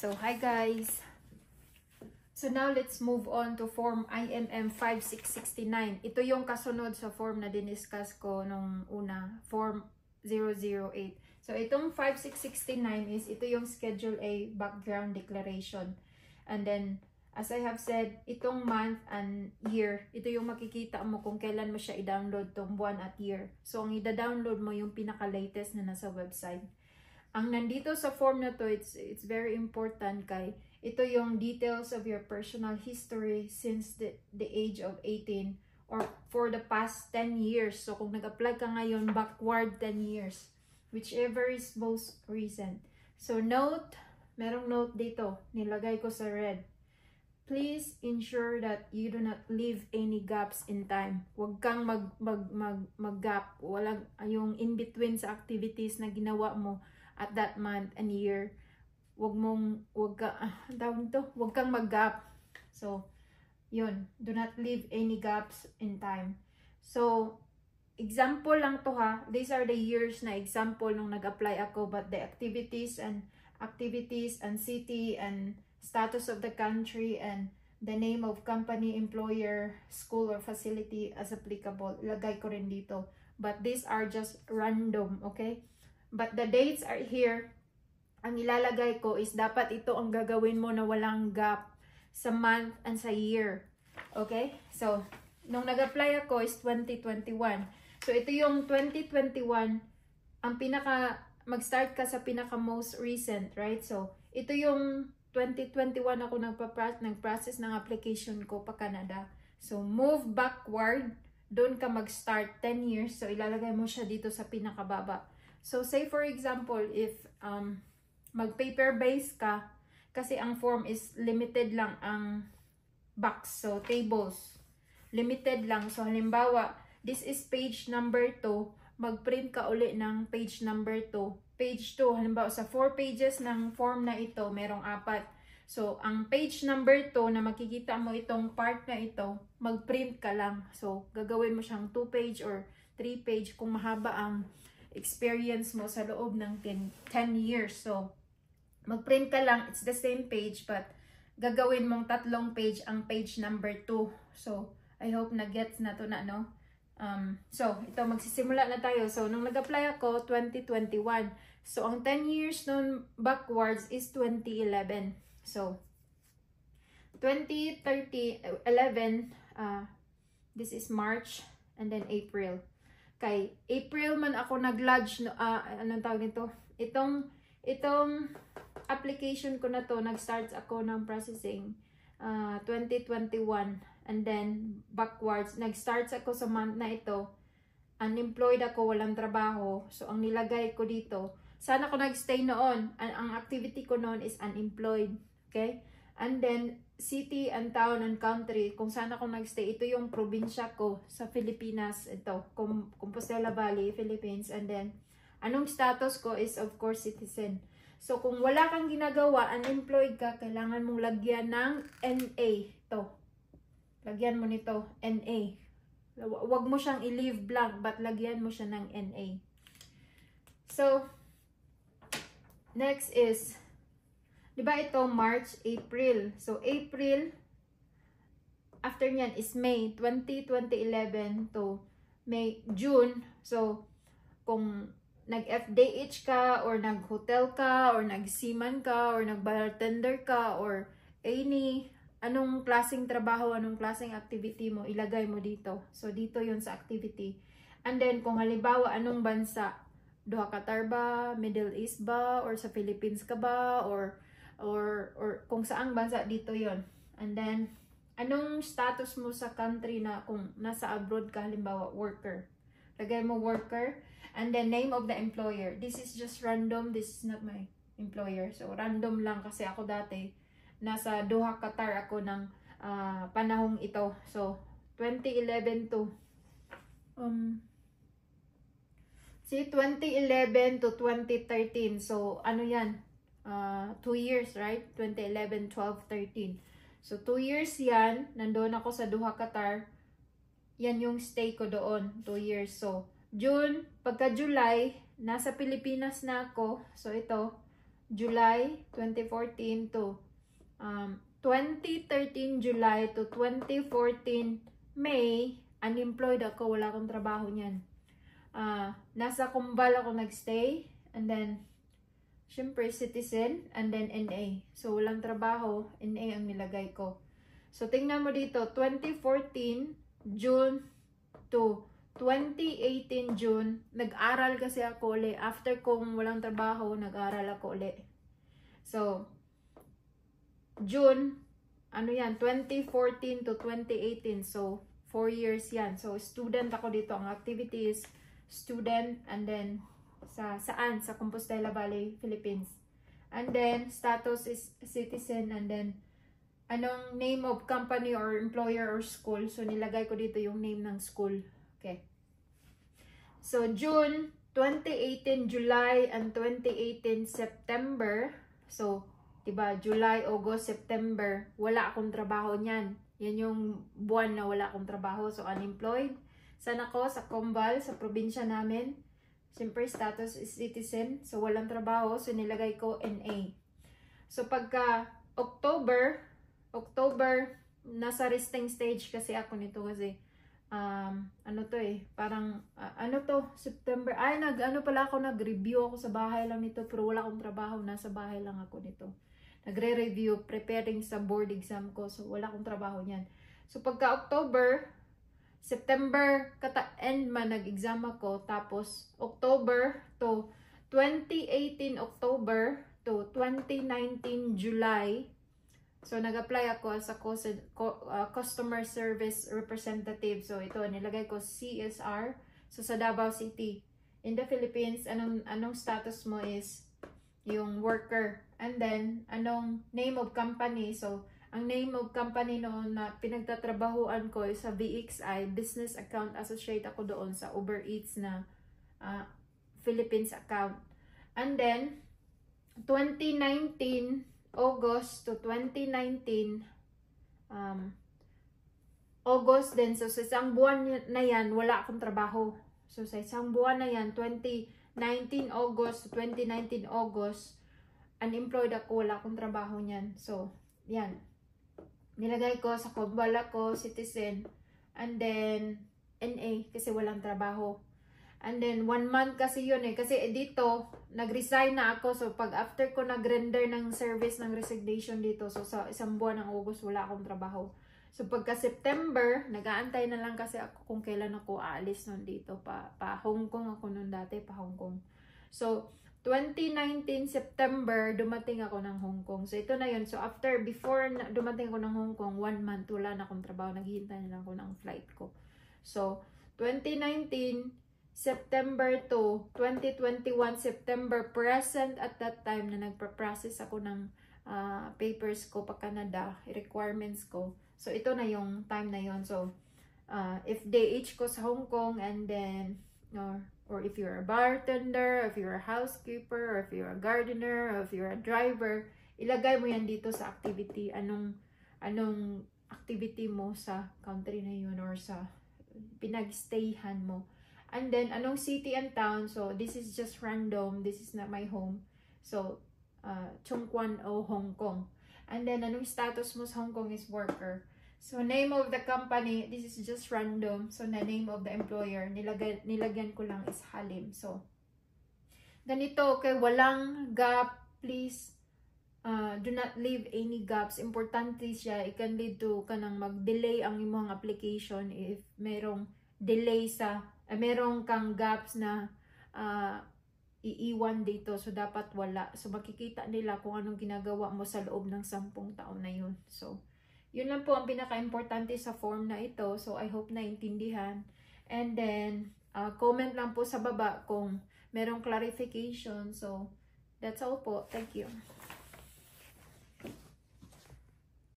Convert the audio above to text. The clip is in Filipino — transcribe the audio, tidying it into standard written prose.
So, hi guys! So now let's move on to form IMM 5669. Ito yung kasunod sa form na diniscuss ko nung una, form 008. So itong 5669 is ito yung Schedule A background declaration. And then, as I have said, itong month and year, ito yung makikita mo kung kailan mo siya i-download tong buwan at year. So ang i-download mo yung pinaka-latest na nasa website. Ang nandito sa form na to, it's very important kay ito yung details of your personal history since the age of 18 or for the past 10 years. So kung nag-apply ka ngayon, backward 10 years. Whichever is most recent. So note, merong note dito, nilagay ko sa red. Please ensure that you do not leave any gaps in time. Huwag kang mag-gap. Walang yung in-between sa activities na ginawa mo at that month and year. Huwag kang mag-gap. So, yun. Do not leave any gaps in time. So, example lang to ha. These are the years na example nung nag-apply ako, but the activities and city and status of the country and the name of company, employer, school or facility as applicable. Ilagay ko rin dito. But these are just random, okay? But the dates are here. Ang ilalagay ko is dapat ito ang gagawin mo na walang gap sa month and sa year. Okay? So, nung nag-apply ako is 2021. So, ito yung 2021, ang mag-start ka sa pinaka most recent, right? So, ito yung 2021 ako nag-process ng application ko pa Canada. So, move backward, doon ka mag-start 10 years. So, ilalagay mo siya dito sa pinakababa. So, say for example, if mag-paper base ka, kasi ang form is limited lang ang box. So, tables. Limited lang. So, halimbawa, this is page number 2. Mag-print ka uli ng page number 2. Page 2, halimbawa, sa 4 pages ng form na ito, merong 4. So, ang page number 2 na makikita mo itong part na ito, mag-print ka lang. So, gagawin mo siyang 2 page or 3 page kung mahaba ang experience mo sa loob ng 10 years. So, mag-print ka lang, it's the same page, but gagawin mong 3 page ang page number 2. So, I hope na-gets na to na, no? So, ito, magsisimula na tayo. So, nung nag-apply ako, 2021. So, ang 10 years nun backwards is 2011. So, 2011, this is March, and then April. Kay April man ako nag-lodge, anong tawag nito? Itong application ko na to, nag-start ako ng processing 2021. And then, backwards, nag-start ako sa month na ito. Unemployed ako, walang trabaho. So, ang nilagay ko dito, saan ako nag-stay noon? Ang activity ko noon is unemployed. Okay? And then, city and town and country, kung saan ako nag-stay, ito yung probinsya ko sa Pilipinas. Ito, Compostela Valley, Philippines. And then, anong status ko is of course citizen. So, kung wala kang ginagawa, unemployed ka, kailangan mong lagyan ng NA. Ito. Lagyan mo nito, NA. Huwag mo siyang i-leave blank, but lagyan mo siya ng NA. So, next is, di ba ito, March, April. So, April, after nyan is May, 2011 to May, June. So, kung nag-FDH ka, or nag-hotel ka, or nag-seaman ka, or nag-bartender ka, or anong klaseng trabaho, anong klaseng activity mo, ilagay mo dito. So, dito yun sa activity. And then, kung halimbawa, anong bansa, Doha, Qatar ba, Middle East ba, or sa Philippines ka ba, or kung saang bansa, dito yon. And then, anong status mo sa country na kung nasa abroad ka, halimbawa, worker. Lagay mo worker. And then, name of the employer. This is just random. This is not my employer. So, random lang kasi ako dati, nasa Doha, Qatar ako ng panahong ito. So, 2011 to 2011 to 2013. So, ano yan? 2 years, right? 2011, 12, 13. So, 2 years yan. Nandoon ako sa Doha, Qatar. Yan yung stay ko doon. 2 years. So, June, pagka July, nasa Pilipinas na ako. So, ito, July 2014 to 2013 July to 2014 May, unemployed ako, wala akong trabaho niyan. Nasa Kumbal ako nagstay, and then syempre citizen, and then NA. So walang trabaho, NA ang nilagay ko. So tingnan mo dito, 2014 June to 2018 June, nag-aral kasi ako uli. After kong walang trabaho, nag-aral ako uli. So June, ano yan, 2014 to 2018. So 4 years yan. So student ako dito. Ang activities, student, and then saan? Sa Compostela Valley, Philippines. And then status is citizen, and then anong name of company or employer or school. So nilagay ko dito yung name ng school. Okay. So June 2018 July and 2018 September. So diba, July, August, September, wala akong trabaho niyan. Yan yung buwan na wala akong trabaho. So, unemployed. Saan ako? Sa Kumbal, sa probinsya namin. Siyempre, status is citizen. So, walang trabaho. So, nilagay ko NA. So, pagka October, nasa resting stage kasi ako nito kasi, ano to eh, parang, September. Ay, nag-review ako sa bahay lang nito, pero wala akong trabaho. Nasa bahay lang ako nito. Nagre-review, preparing sa board exam ko. So, wala akong trabaho niyan. So, pagka October, September, end man, nag-exam ako. Tapos, October to 2018 October to 2019 July. So, nag-apply ako as a customer service representative. So, ito, nilagay ko CSR. So, sa Davao City. In the Philippines, anong status mo is yung worker. And then, anong name of company? So, ang name of company noon na pinagtatrabahuan ko is sa VXI, Business Account Associate ako doon sa Uber Eats na Philippines account. And then, 2019, August to 2019, August din. So, sa isang buwan na yan, wala akong trabaho. So, sa isang buwan na yan, 2019 August to 2019 August, unemployed ako, wala akong trabaho niyan. So, yan. Nilagay ko sa Kumbal ako, citizen, and then NA kasi walang trabaho. And then 1 month kasi yun eh. Kasi dito, nag-resign na ako. So, pag after ko nag-render ng service ng resignation dito, so sa isang buwan ng August, wala akong trabaho. So, pagka September, nag-aantay na lang kasi ako kung kailan ako aalis nun dito. Pa Hong Kong ako nun dati, pa Hong Kong. So, 2019 September, dumating ako ng Hong Kong. So, ito na yun. So, before dumating ako ng Hong Kong, 1 month, wala na akong trabaho. Naghihintay na lang ako ng flight ko. So, 2019 September to 2021 September, present at that time na nagpa-process ako ng papers ko pa Canada, requirements ko. So, ito na yung time na yun. So, if DH ko sa Hong Kong, and then, or if you're a bartender, if you're a housekeeper, or if you're a gardener, or if you're a driver, ilagay mo yan dito sa activity. Anong activity mo sa country na yun or sa pinag-stayhan mo. And then, anong city and town. So, this is just random. This is not my home. So, Chung Kwan O, Hong Kong. And then, anong status mo sa Hong Kong is worker. So, name of the company, this is just random. So, the name of the employer, nilagyan ko lang is Halim. So, ganito, okay, walang gap, please, do not leave any gaps. Importante siya, it can lead to kanang mag-delay ang imong application if merong delay sa, merong kang gaps na iiwan dito. So, dapat wala. So, makikita nila kung anong ginagawa mo sa loob ng 10 taon na yun. So, yun lang po ang pinaka-importante sa form na ito. So, I hope naintindihan. And then, comment lang po sa baba kung merong clarification. So, that's all po. Thank you.